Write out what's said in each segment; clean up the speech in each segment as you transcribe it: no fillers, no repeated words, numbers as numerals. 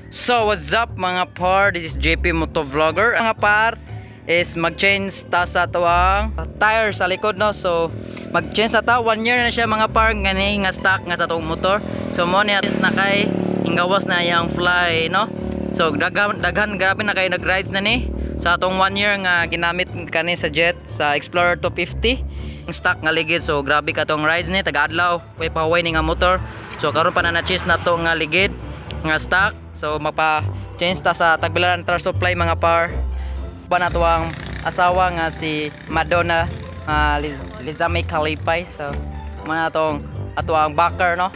So what's up mga par, this is JP Motovlogger. Mga par is mag-change ta sa tuwang tire sa likod, no. So mag-change ta 1 year na siya mga par, ngani nga stock nga sa tong motor. So mo ni is na kay ingawas na yang fly, no. So daghan grabe na kay nag-rides na ni sa atong 1 year nga ginamit kani sa Jet sa Explorer 250 stock nga ligid. So grabe ka tong rides ni taga-adlaw way paway ni nga motor. So karon pa na chase na to nga ligid nga stock. So magpa-change ta sa Tagbilaran Tire Supply mga par. Pa na to ang asawa nga si Madonna Lizame Kalipay. So mana tong ato ang backer, no.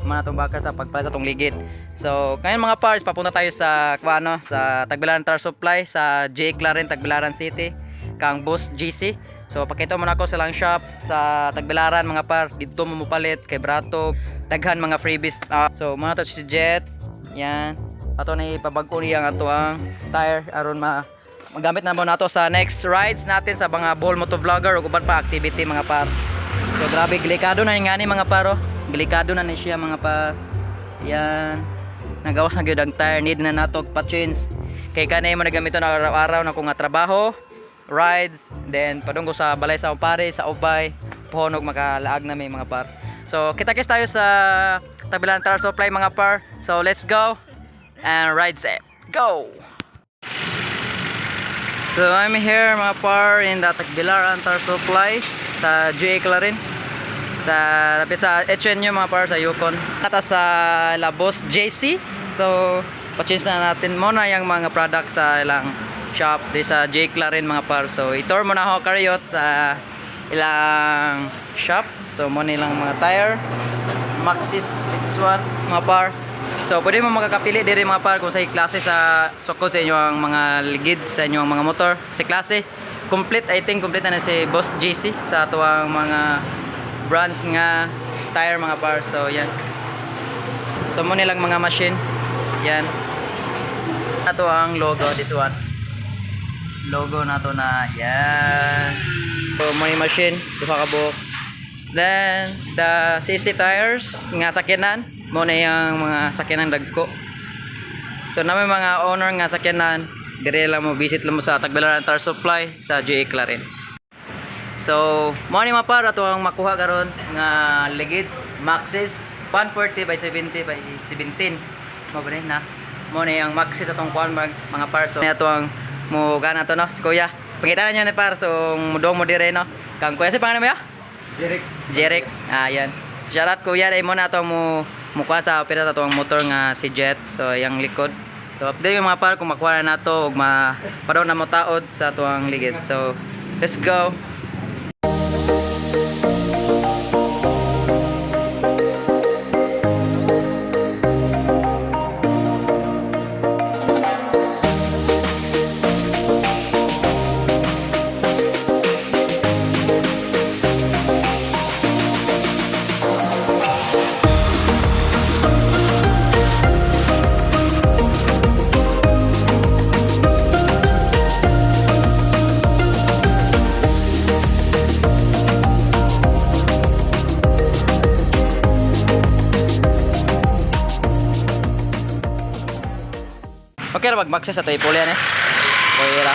Mana tong backer sa pagpalit sa tong ligid. So ngayon mga pars, papunta tayo sa kuano sa Tagbilaran Tire Supply sa J. Claren Tagbilaran City kang Boss GC. So pakita mo na ako sa lang shop sa Tagbilaran mga par. Dito mo mupalit kay Brato daghan mga freebies. So muna to si Jet. Yan. Ato na ipabag-o niya ang ato ang tire aron magamit na mo nato sa next rides natin sa mga Bohol Motovlogger ug uban pa activity mga par. So grabe delikado na nga ni mga paro. Delikado na ni siya mga par. Yan. Nagawas na gyud ang tire, need na nato pa-change. Kay kanay mo nagamito na araw-araw na ko nga trabaho, rides, then padunggo sa balay sa pare sa ubay, pohonog makalaag na may mga par. So kita-kits tayo sa Tagbilaran Tire Supply mga par. So let's go and ride set. Go! So I'm here mga par in the Tagbilaran Tire Supply sa J. Claren. Sa lapit sa HNU mga par sa Yukon. Nata sa La Boss JC. So pa-change na natin muna yung mga products sa ilang shop di sa J. Claren mga par. So i-tour muna ako karyot sa ilang shop. So muna ilang mga tire Maxxis, this one mga par. So pwede mo makakapili diri mga par kung sa klase sa sukod sa inyo ang mga ligid sa inyong mga motor. Sa klase complete, I think complete na si Boss JC sa tuwang mga brand nga tire mga par. So yan. So mo nilang mga machine. Yan. Ato ang logo, this one. Logo na to na yan. So mo ni machine, duha ka buhok. Then the 60 tires nga sakyanan, mo na yung mga sakyanan dagko. So na may mga owner nga sakyanan, dire lang mo visit lang mo sa Tagbilaran Tire Supply sa J. Claren. So mo ni mapar ato ang makuha karon nga ligid Maxxis 140 by 70 by 17. Mo ba na? Mo na yung Maxxis atong kuan mga par. So ato ang mo gana to, no, si Kuya. Pangitan niyo ni par, so mudong mo dire, no. Kang Kuya si pangalan mo ya? Jeric. Yan. Shout out Kuya, dai mo na to mo mukha sa opera to ang motor nga si Jet. So yang likod. So update yung mga par kung makuha na nato ug padaw na mo taod sa tuang ligid. So let's go. Okay ra mag-maxxis sa toy pulyan okay ra.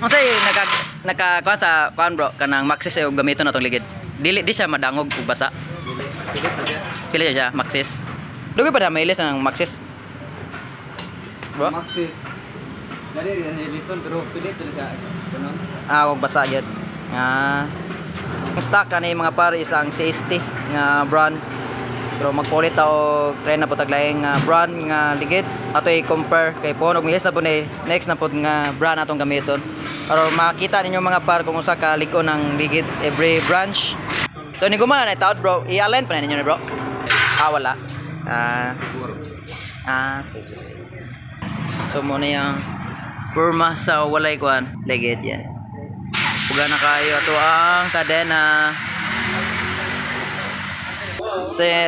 Ang say naka sa kuan bro kanang maxxis ay gamiton na tong ligid. Dili di siya madangog ug basa. Pili siya maxxis. Dugi pa da may ilis ng maxxis. Bro? Maxxis. Dali rin listen pero pili to siya. Kuno. Ug basa gyud. Ang stock kanay mga par isang 60 nga brand. Pero magpulit ta og try na po taglaing brand nga ligid. Ato i-compare kay po mihis na po ni next na po nga brand atong gamiton. Pero makita ninyo mga par kung usa ka lig-on ng ligid every branch. So ni gumana na taod bro, i-align pa na ninyo ni bro. Wala. Sige. So mo na yung purma sa walay kuan ligid yan. Puga na kayo ato ang kadena.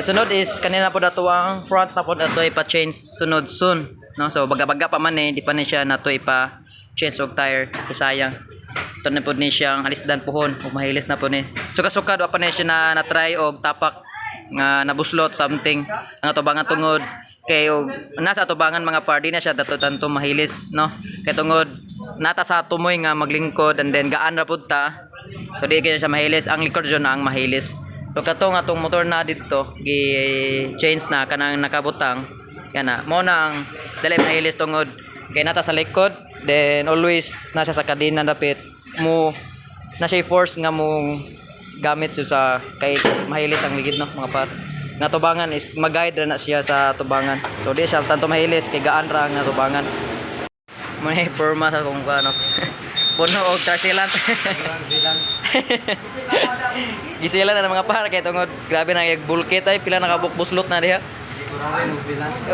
Sunod is kanina po dato ang front na po dato ipa-change sunod soon, no. So baga-baga pa man di pa ni siya nato ipa-change og tire sayang. Ito na po ni siyang alisdan pohon o mahilis na po ni. Suka-suka pa ni siya na try og tapak nga nabuslot something ang atubangan tungod Kay og nasa tubangan mga par di na siya dato-tanto mahilis no. Kay tungod nata sa tumoy nga maglingkod and then gaan ra pud ta. So di kaya siya mahilis, ang likod jud na ang mahilis. So katong atong motor na dito gi change na kanang nakabutang kana mo nang dali mahilis tungod kay nata sa likod then always nasa sa kadena dapit mo na siya force nga mo gamit siya sa kay mahilis ang ligid no mga par nga tubangan is mag-guide ra na siya sa tubangan so di siya tanto mahilis kay gaan ra nga tubangan mo ni forma sa kung ano puno og trasilant gisilan na mga par kay tungod grabe na yung bulkit ay pila nakabukbuslot na diha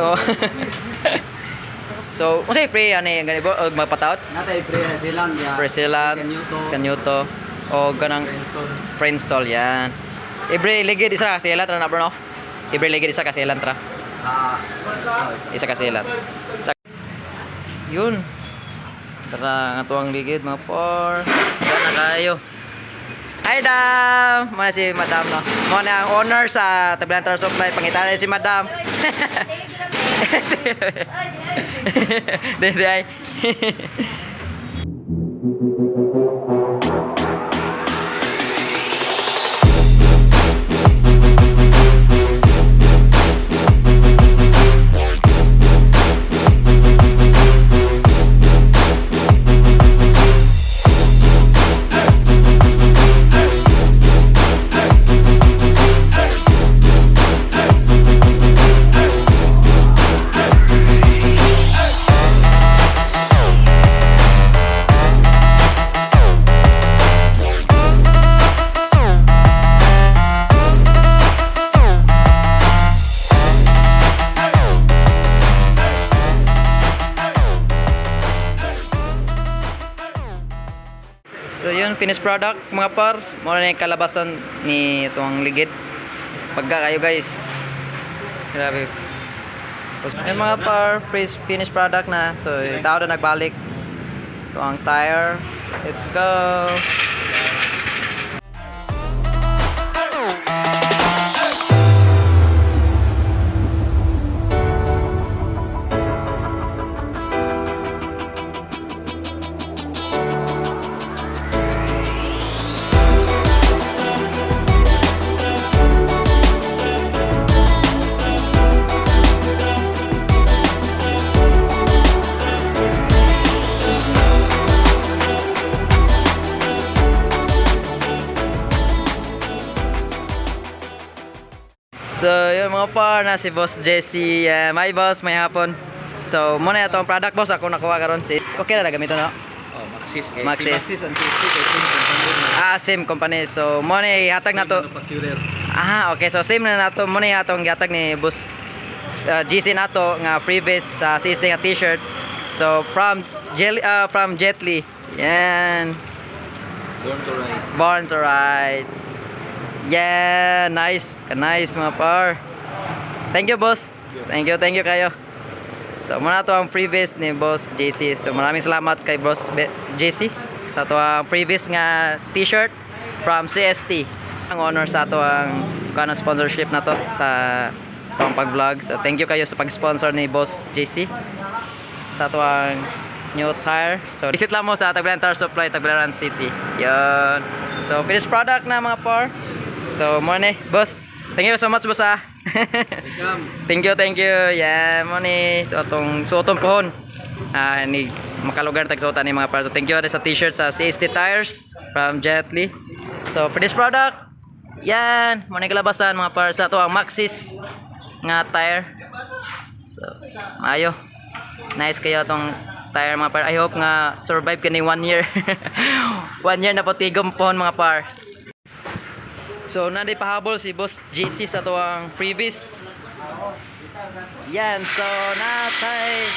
oh. So unsay free ani gani og mapataot Natay pre silang ya. Presilan, Kanyuto, o ganang Friendstall yan. Ibre ligid isa ka silan tra na bro no? Ibre ligid isa ka silan tra. Isa ka silan. Yun. Tara nga tuwang ligid mga por. Sana kayo. Hi dam! Muna si madam no. Muna ang owner sa Tablantar Supply. Pangitana si madam. Dede ay. So yun, finished product mga par. Muna na yung kalabasan ni itong ligid. Pagka kayo guys. Grabe. Yung mga par, finished product na. So tao na nagbalik. Ito ang tire. Let's go. So, yung mga par na si Boss Jesse, my boss, may hapon. So, muna itong product boss, ako nakuha karon sis. Okay na gamito no? Oh, Maxis kay. Maxis. Maxis and safety kay Sim company. Same company. So, muna ihatag na to. Manufacturer. Okay. So, same na nato. Muna itong ihatag ni Boss GC na to, nga freebies sa sisting nga t-shirt. So, from Jet Li. Yan. Born to ride. Born to ride. Yeah, nice. Nice mga par. Thank you, boss. Thank you kayo. So, muna to ang freebies ni Boss JC. So, maraming salamat kay Boss JC sa to ang freebies nga t-shirt from CST. Ang honor sa to ang sponsorship na to sa tong pag-vlog. So, thank you kayo sa pag-sponsor ni Boss JC sa to ang new tire. So, visit lang mo sa Tablantar Supply, Tagbilaran City. Yun. So, finished product na mga par. So, muna boss. Thank you so much, boss Welcome. Thank you. Yeah, muna so atong pohon. Ni makalugar tagsuotan ni mga par. So, thank you sa t-shirt sa CST Tires from Jet Li. So, finished product. Yan, muna kalabasan mga par sa to ang Maxis nga tire. So, maayo. Nice kayo tong tire mga par. I hope nga survive kini 1 year. 1 year na po tigom pohon mga par. So, nanday pahabol si Boss JC sa tuwang freebies. Yan. So, natay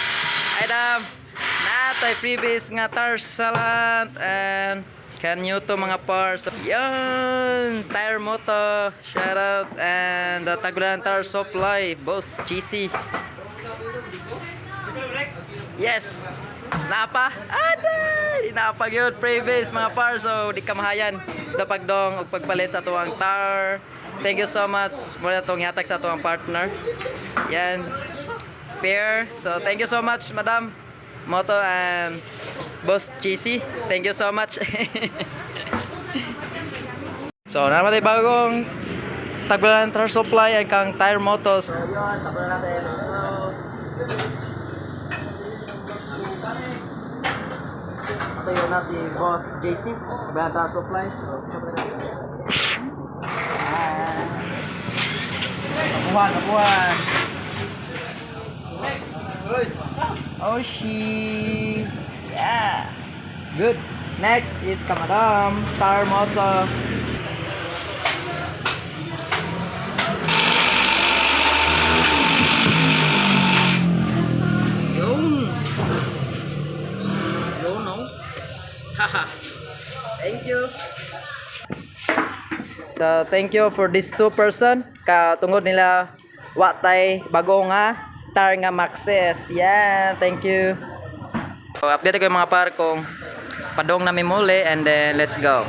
freebies nga tire salant and Kanyuto mga par. So, yan. Tire moto. Shout out. And Tablantar Supply. Boss JC. Yes. Napa? Aday! Napag yun, previous mga par. So, di kamahayan. Dapag dong, ug pagpalit sa tuwang tar. Thank you so much. Muna itong yatag sa tuwang partner. Yan. pair. So thank you so much, Madam Moto and Boss JC. Thank you so much. So naman tayo bagong tagbilaran Tire Supply ay kang Tire Motos. So yun, tagbilaran natin. Ito yun na si Boss JC, tagbilaran Tire Supply. So napuhan. Oh, she. Yeah. Good. Next is Kamadam Tire Moto. Yun, no? Haha. Thank you. So, thank you for these two person. Katungod nila watay bago nga tire nga Maxxis. Yeah, thank you. So, update ko yung mga par kung padong na muli and then let's go.